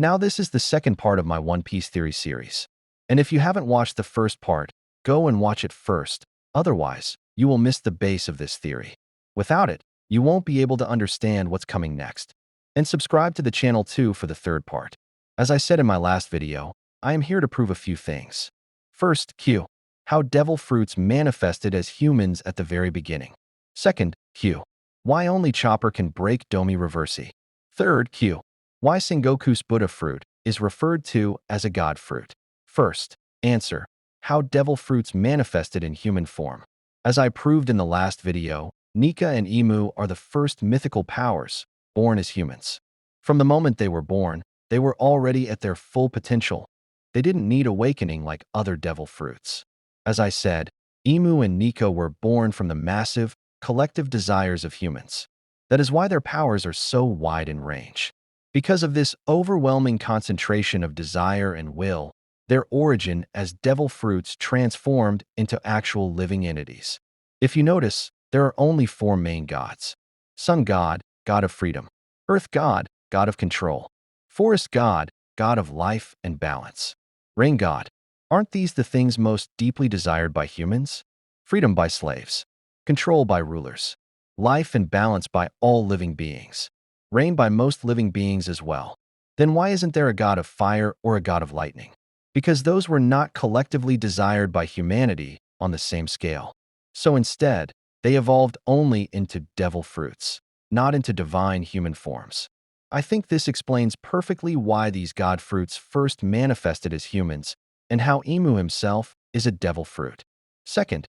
Now this is the second part of my One Piece theory series. And if you haven't watched the first part, go and watch it first. Otherwise, you will miss the base of this theory. Without it, you won't be able to understand what's coming next. And subscribe to the channel too for the third part. As I said in my last video, I am here to prove a few things. First, Q. How devil fruits manifested as humans at the very beginning. Second, Q. Why only Chopper can break Domi Reversi. Third, Q. Why Sengoku's Buddha fruit is referred to as a god fruit. First, answer. How devil fruits manifested in human form. As I proved in the last video, Nika and Imu are the first mythical powers, born as humans. From the moment they were born, they were already at their full potential. They didn't need awakening like other devil fruits. As I said, Imu and Nika were born from the massive, collective desires of humans. That is why their powers are so wide in range. Because of this overwhelming concentration of desire and will, their origin as devil fruits transformed into actual living entities. If you notice, there are only four main gods. Sun God, god of freedom. Earth God, god of control. Forest God, god of life and balance. Rain God. Aren't these the things most deeply desired by humans? Freedom by slaves. Control by rulers. Life and balance by all living beings. Rain by most living beings as well. Then why isn't there a god of fire or a god of lightning? Because those were not collectively desired by humanity on the same scale. So instead, they evolved only into devil fruits, not into divine human forms. I think this explains perfectly why these god fruits first manifested as humans and how Imu himself is a devil fruit. Second,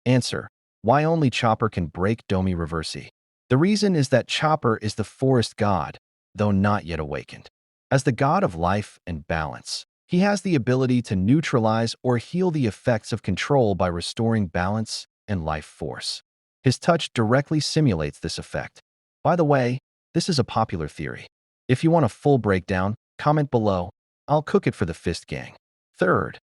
answer. Why only Chopper can break Domi Reversi. The reason is that Chopper is the forest god, though not yet awakened. As the god of life and balance, he has the ability to neutralize or heal the effects of control by restoring balance and life force. His touch directly simulates this effect. By the way, this is a popular theory. If you want a full breakdown, comment below. I'll cook it for the Fist Gang. Third,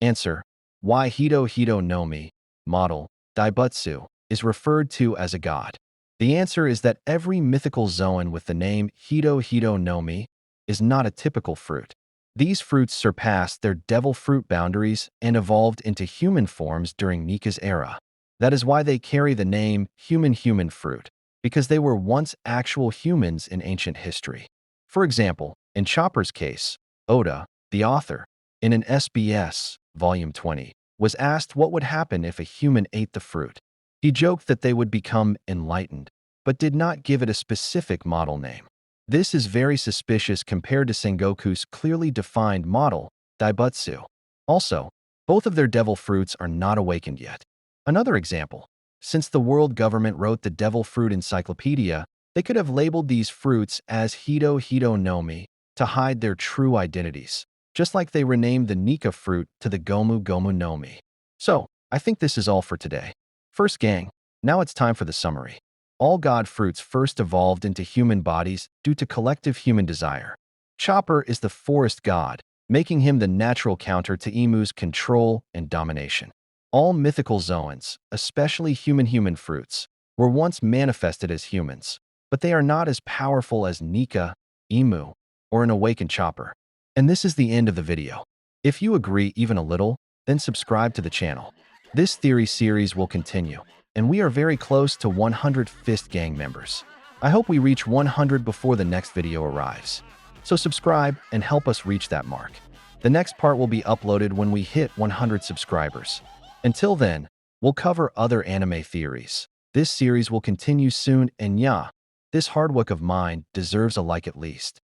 answer. Why Hito Hito nomi, model, Daibutsu, is referred to as a god. The answer is that every mythical Zoan with the name Hito Hito nomi is not a typical fruit. These fruits surpassed their devil fruit boundaries and evolved into human forms during Nika's era. That is why they carry the name human fruit, because they were once actual humans in ancient history. For example, in Chopper's case, Oda, the author, in an SBS, Volume 20, was asked what would happen if a human ate the fruit. He joked that they would become enlightened, but did not give it a specific model name. This is very suspicious compared to Sengoku's clearly defined model, Daibutsu. Also, both of their devil fruits are not awakened yet. Another example, since the world government wrote the Devil Fruit Encyclopedia, they could have labeled these fruits as Hito Hito nomi to hide their true identities, just like they renamed the Nika fruit to the Gomu Gomu nomi. So, I think this is all for today. First gang, now it's time for the summary. All god fruits first evolved into human bodies due to collective human desire. Chopper is the forest god, making him the natural counter to Imu's control and domination. All mythical Zoans, especially human fruits, were once manifested as humans, but they are not as powerful as Nika, Imu, or an awakened Chopper. And this is the end of the video. If you agree even a little, then subscribe to the channel. This theory series will continue, and we are very close to 100 Fist Gang members. I hope we reach 100 before the next video arrives. So subscribe and help us reach that mark. The next part will be uploaded when we hit 100 subscribers. Until then, we'll cover other anime theories. This series will continue soon, and yeah, this hard work of mine deserves a like at least.